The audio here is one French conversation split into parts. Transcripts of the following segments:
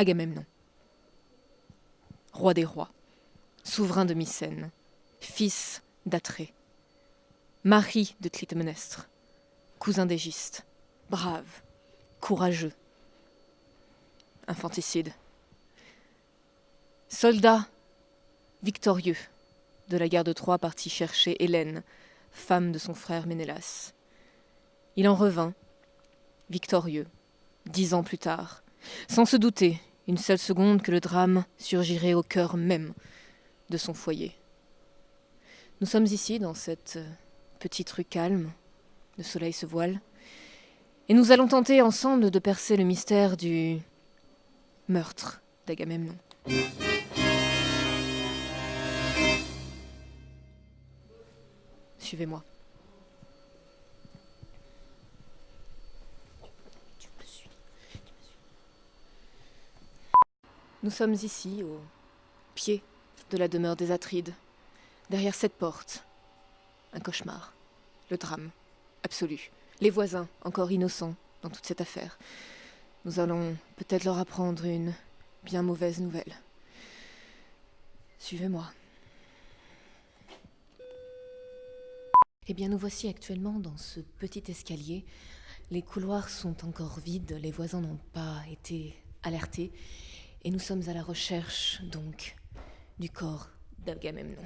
Agamemnon. Roi des rois, souverain de Mycène, fils d'Atrée, mari de Clytemnestre, cousin d'Égiste, brave, courageux, infanticide. Soldat victorieux de la guerre de Troie parti chercher Hélène, femme de son frère Ménélas. Il en revint, victorieux, 10 ans plus tard, sans se douter une seule seconde que le drame surgirait au cœur même de son foyer. Nous sommes ici dans cette petite rue calme, le soleil se voile, et nous allons tenter ensemble de percer le mystère du meurtre d'Agamemnon. Suivez-moi. Nous sommes ici, au pied de la demeure des Atrides, derrière cette porte. Un cauchemar, le drame, absolu. Les voisins, encore innocents dans toute cette affaire. Nous allons peut-être leur apprendre une bien mauvaise nouvelle. Suivez-moi. Eh bien, nous voici actuellement dans ce petit escalier. Les couloirs sont encore vides, les voisins n'ont pas été alertés. Et nous sommes à la recherche, donc, du corps d'Agamemnon.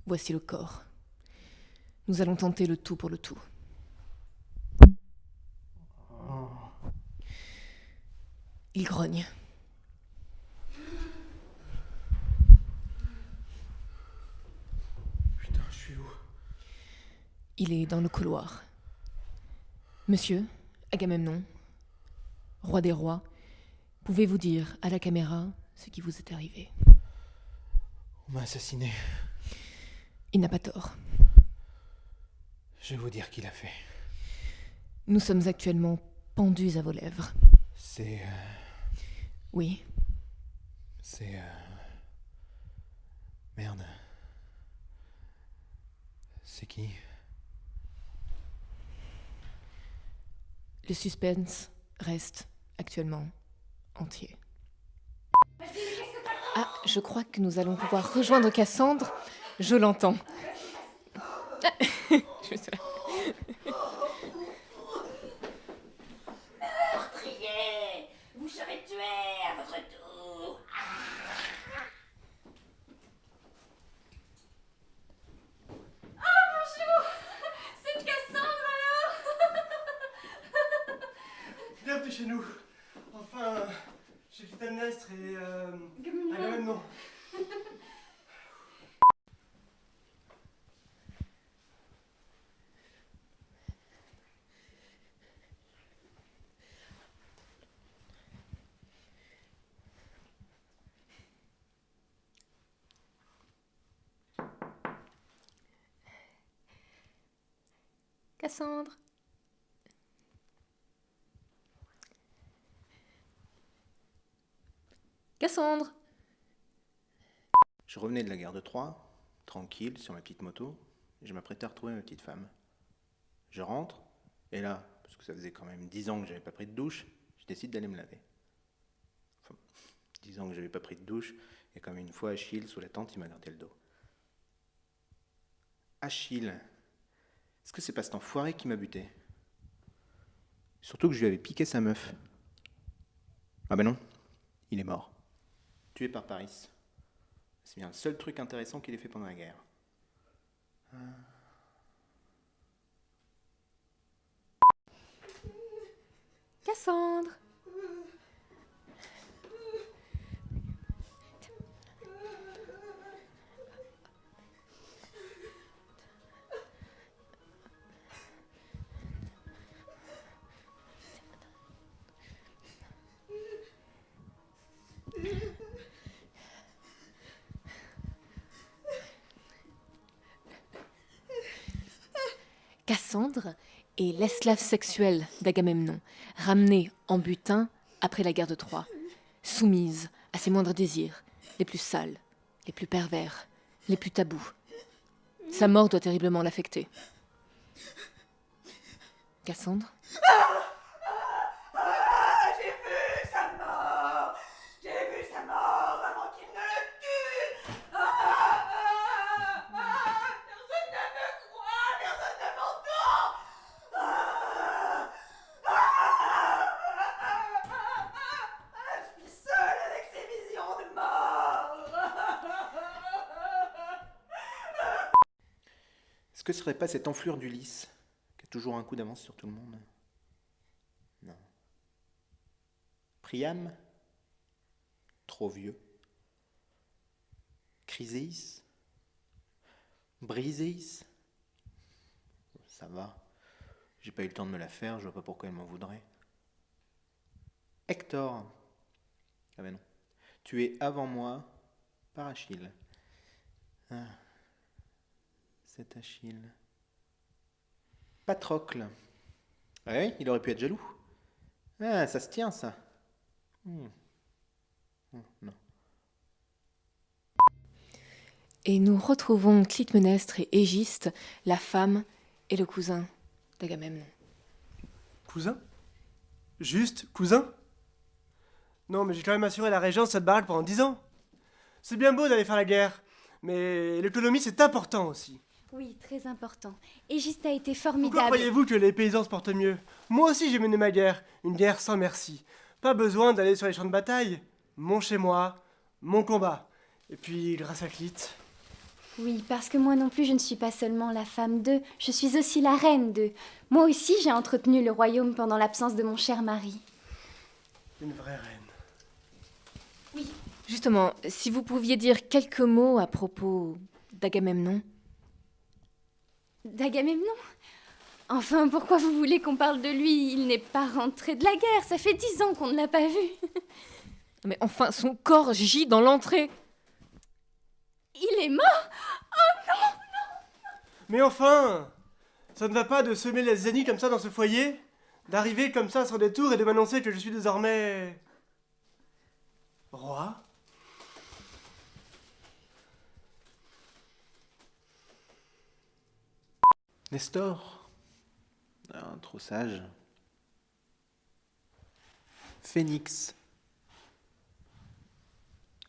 Voici le corps. Nous allons tenter le tout pour le tout. Il grogne. Putain, je suis où? Il est dans le couloir. Monsieur, Agamemnon, roi des rois, pouvez-vous dire à la caméra ce qui vous est arrivé? On m'a assassiné. Il n'a pas tort. Je vais vous dire qui l'a fait. Nous sommes actuellement pendus à vos lèvres. C'est... Oui, C'est... Merde. C'est qui? le suspense reste actuellement entier. Ah, je crois que nous allons pouvoir rejoindre Cassandre. Je l'entends. Je sais. Meurtrier, vous serez tué à votre tour. Oh bonjour, c'est Cassandre alors. Bienvenue chez nous. Enfin, chez Clytemnestre et... Agamemnon. Cassandre. Cassandre. Je revenais de la gare de Troie, tranquille, sur ma petite moto, et je m'apprêtais à retrouver ma petite femme. Je rentre, et là, parce que ça faisait quand même 10 ans que j'avais pas pris de douche, je décide d'aller me laver. Enfin, 10 ans que j'avais pas pris de douche, et comme une fois Achille, sous la tente, il m'a gratté le dos. Achille, est-ce que c'est pas cet enfoiré qui m'a buté? Surtout que je lui avais piqué sa meuf. Ah ben non, il est mort. Tué par Paris. C'est bien le seul truc intéressant qu'il ait fait pendant la guerre. Cassandre. Cassandre est l'esclave sexuelle d'Agamemnon, ramenée en butin après la guerre de Troie, soumise à ses moindres désirs, les plus sales, les plus pervers, les plus tabous. Sa mort doit terriblement l'affecter. Cassandre? J'ai vu sa mort. J'ai vu sa mort avant qu'il ne le tue. Personne ne me croit, personne ne m'entend. Je suis seule avec ces visions de mort. Est-ce que ce serait pas cette enflure d'Ulysse, qui a toujours un coup d'avance sur tout le monde? Non. Priam? Trop vieux. Chryséis? Briséis? Ça va. J'ai pas eu le temps de me la faire, je vois pas pourquoi elle m'en voudrait. Hector? Ah ben non. Tué avant moi par Achille. Ah. C'est Achille. Patrocle. Ah oui, il aurait pu être jaloux. Ah, ça se tient, ça. Non. Et nous retrouvons Clytemnestre et Égiste, la femme et le cousin d'Agamemnon. Cousin? Juste cousin? Non, mais j'ai quand même assuré la régence de cette baraque pendant 10 ans. C'est bien beau d'aller faire la guerre, mais l'économie c'est important aussi. Oui, très important. Égiste a été Pourquoi formidable. croyez-vous que les paysans se portent mieux? Moi aussi j'ai mené ma guerre, une guerre sans merci. Pas besoin d'aller sur les champs de bataille. Mon chez moi, mon combat. Et puis grâce à Clyte. Oui, parce que moi non plus, je ne suis pas seulement la femme d'eux, je suis aussi la reine d'eux. Moi aussi, j'ai entretenu le royaume pendant l'absence de mon cher mari. Une vraie reine. Justement, si vous pouviez dire quelques mots à propos d'Agamemnon. D'Agamemnon? Enfin, pourquoi vous voulez qu'on parle de lui? Il n'est pas rentré de la guerre, ça fait 10 ans qu'on ne l'a pas vu. Mais enfin, son corps gît dans l'entrée. Il est mort? Mais enfin, ça ne va pas de semer les zéniths comme ça dans ce foyer? D'arriver comme ça sur des tours et de m'annoncer que je suis désormais... roi? Nestor? Ah, trop sage. Phénix?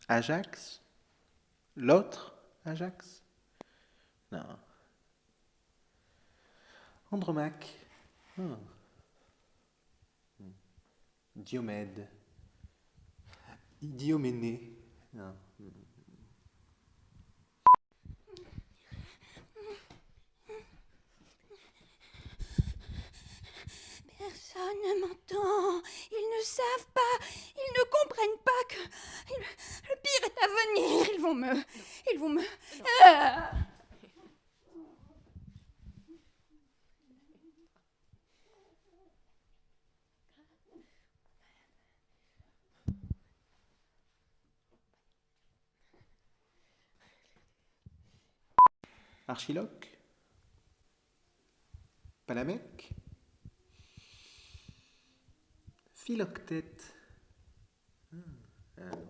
Ajax? L'autre Ajax? Non. Andromaque? Ah. Diomède? Idioménée? Non. Personne ne m'entend. Ils ne savent pas. Ils ne comprennent pas que le pire est à venir. Ils vont me. Ah. Archiloque? Palamèque? Philoctète? Non.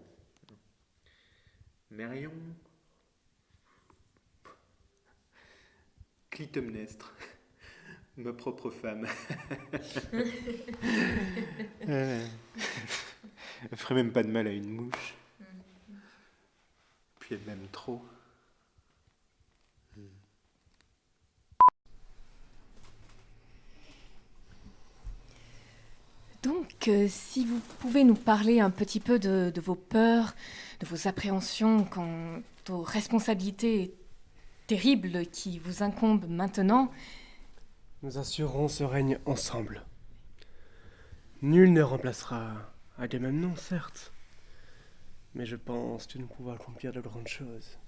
Mérion? Clytemnestre? Ma propre femme. Elle ferait même pas de mal à une mouche. Puis elle m'aime trop. Donc, si vous pouvez nous parler un petit peu de vos peurs, de vos appréhensions quant aux responsabilités terribles qui vous incombent maintenant. Nous assurerons ce règne ensemble. Nul ne remplacera Agamemnon, certes. Mais je pense que nous pouvons accomplir de grandes choses.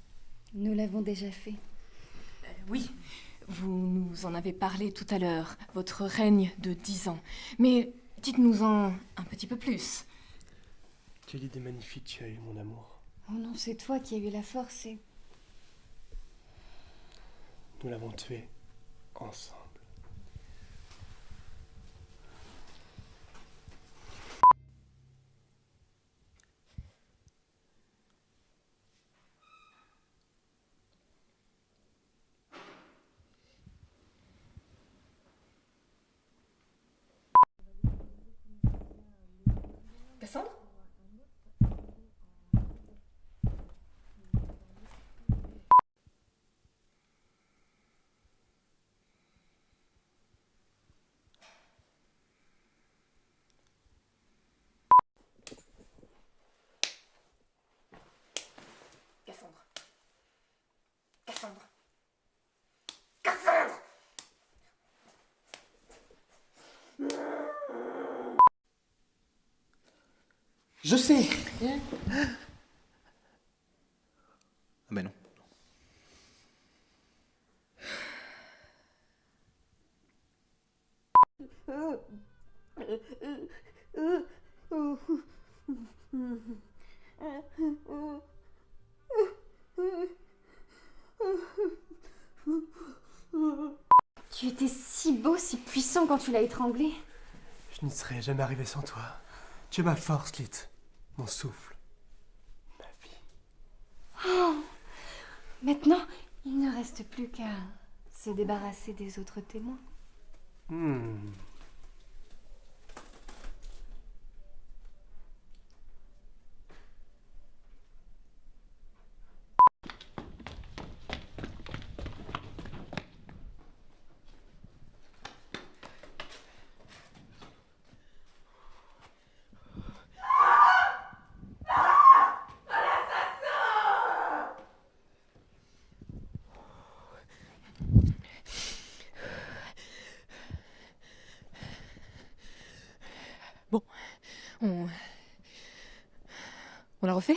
Nous l'avons déjà fait. Oui, vous nous en avez parlé tout à l'heure, votre règne de 10 ans. Mais dites-nous-en un petit peu plus. Quelle idée magnifique tu as eue, mon amour. Oh non, c'est toi qui as eu la force et... Nous l'avons tué ensemble. Je sais. Ah ben non. Tu étais si beau, si puissant quand tu l'as étranglé. Je n'y serais jamais arrivé sans toi. Tu es ma force, Lit. Mon souffle. Ma vie. Maintenant, il ne reste plus qu'à se débarrasser des autres témoins. Bon, on l'a refait?